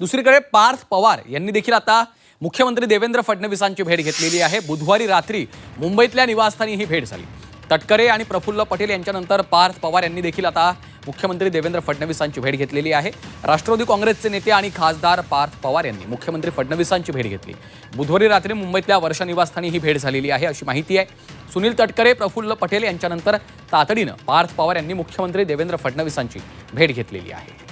दुसरीकडे पार्थ पवार यांनी देखील आता मुख्यमंत्री देवेंद्र फडणवीसांची भेट घेतलेली आहे। बुधवारी रात्री मुंबईतल्या निवासस्थानी ही भेट झाली। तटकरे आणि प्रफुल्ल पटेल यांच्यानंतर पार्थ पवार यांनी देखील आता मुख्यमंत्री देवेंद्र फडणवीसांची भेट घेतलेली आहे। राष्ट्रवादी काँग्रेसचे नेते आणि खासदार पार्थ पवार यांनी मुख्यमंत्री फडणवीसांची भेट घेतली। बुधवारी रात्री मुंबईतल्या वर्षा निवासस्थानी ही भेट झालेली आहे अशी माहिती आहे। सुनील तटकरे, प्रफुल्ल पटेल यांच्यानंतर तातडीनं पार्थ पवार यांनी मुख्यमंत्री देवेंद्र फडणवीसांची भेट घेतलेली आहे।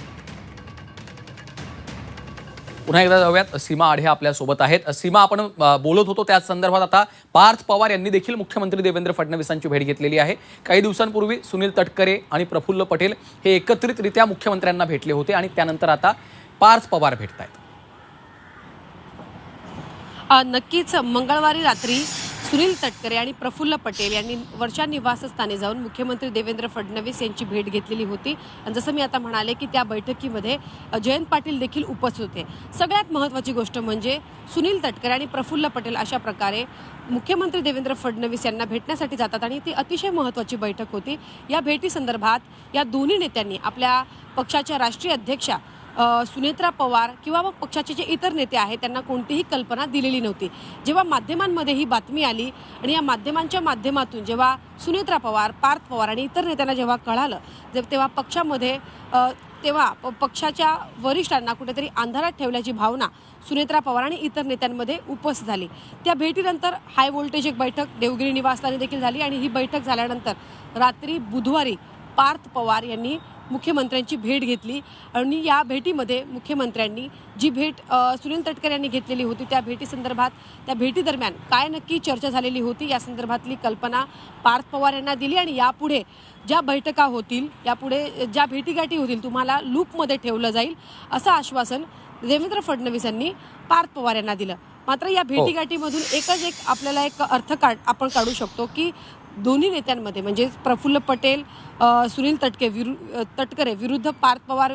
पुन्हा एकदा जाऊयात, सीमा आढे आपल्या सोबत आहेत। सीमा, आपण बोलत होतो त्याच संदर्भात आता पार्थ पवार यांनी देखील मुख्यमंत्री देवेंद्र फडणवीसांची भेट घेतलेली आहे। काही दिवसांपूर्वी सुनील तटकरे आणि प्रफुल्ल पटेल हे एकत्रितरित्या मुख्यमंत्र्यांना भेटले होते आणि त्यानंतर आता पार्थ पवार भेटतायत। नक्कीच मंगळवारी रात्री सुनील तटकरे आणि प्रफुल्ल पटेल यांनी वर्षा निवासस्थानी जाऊन मुख्यमंत्री देवेंद्र फडणवीस यांची भेट घेतलेली होती। आणि जसं मी आता म्हणाले की त्या बैठकीमध्ये जयंत पाटील देखील उपस्थित होते। सगळ्यात महत्त्वाची गोष्ट म्हणजे सुनील तटकरे आणि प्रफुल्ल पटेल अशा प्रकारे मुख्यमंत्री देवेंद्र फडणवीस यांना भेटण्यासाठी जातात आणि ती अतिशय महत्त्वाची बैठक होती। या भेटीसंदर्भात या दोन्ही नेत्यांनी आपल्या पक्षाच्या राष्ट्रीय अध्यक्षा सुनेत्रा पवार किंवा मग पक्षाचे जे इतर नेते आहेत त्यांना कोणतीही कल्पना दिलेली नव्हती। जेव्हा माध्यमांमध्ये ही बातमी आली आणि या माध्यमांच्या माध्यमातून जेव्हा सुनेत्रा पवार, पार्थ पवार आणि इतर नेत्यांना जेव्हा कळालं तेव्हा पक्षामध्ये तेव्हा पक्षाच्या वरिष्ठांना कुठेतरी अंधारात ठेवल्याची भावना सुनेत्रा पवार आणि इतर नेत्यांमध्ये उपस्थित झाली। त्या भेटीनंतर हाय व्होल्टेज एक बैठक देवगिरी निवासस्थानी देखील झाली आणि ही बैठक झाल्यानंतर रात्री बुधवारी पार्थ पवार यांनी मुख्यमंत्र्यांची भेट घेतली आणि या भेटीमध्ये मुख्यमंत्र्यांनी जी भेट सुनील तटकरे यांनी घेतलेली होती त्या भेटीसंदर्भात, त्या भेटीदरम्यान काय नक्की चर्चा झालेली होती या संदर्भातली कल्पना पार्थ पवार यांना दिली आणि यापुढे ज्या बैठका होतील, यापुढे ज्या भेटीगाठी होतील तुम्हाला लूपमध्ये ठेवलं जाईल असं आश्वासन देवेंद्र फडणवीस यांनी पार्थ पवार यांना दिलं। मात्र या भेटीगाठीमधून एक आपल्याला एक अर्थ आपण काढू शकतो की दोन्ही नेत्यांमध्ये म्हणजे प्रफुल्ल पटेल, सुनील तटकरे विरुद्ध पार्थ पवार,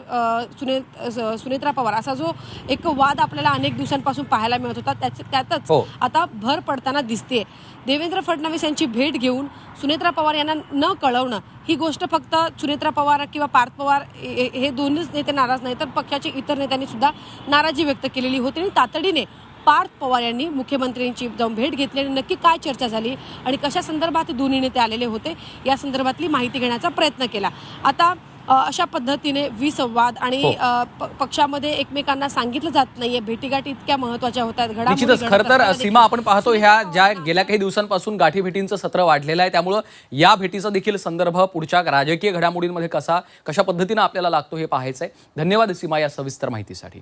सुनेत्रा पवार असा जो एक वाद आपल्याला अनेक दिवसांपासून पाहायला मिळत होता त्यातच आता भर पडताना दिसते। देवेंद्र फडणवीस यांची भेट घेऊन सुनेत्रा पवार यांना न कळवणं ही गोष्ट फक्त सुनेत्रा पवार किंवा पार्थ पवार हे दोन्हीच नेते नाराज नाही तर पक्षाच्या इतर नेत्यांनी सुद्धा नाराजी व्यक्त केलेली होती आणि तातडीने पार्थ पवार यांनी मुख्यमंत्र्यांची जाऊन भेट घेतली आणि नक्की काय चर्चा झाली आणि कशा संदर्भात दोन्ही नेते आलेले होते या संदर्भातली माहिती घेण्याचा प्रयत्न केला। आता अशा पद्धतीने विसंवाद आणि पक्षामध्ये एकमेकांना सांगितलं जात नाहीये, भेटीगाठी इतक्या महत्त्वाच्या होतात। निश्चितच खरं तर सीमा, आपण पाहतो ह्या ज्या गेल्या काही दिवसांपासून गाठीभेटींचं सत्र वाढलेलं आहे त्यामुळे या भेटीचा देखील संदर्भ पुढच्या राजकीय घडामोडींमध्ये कशा पद्धतीने आपल्याला लागतो हे पाहायचंय। धन्यवाद सीमा या सविस्तर माहितीसाठी।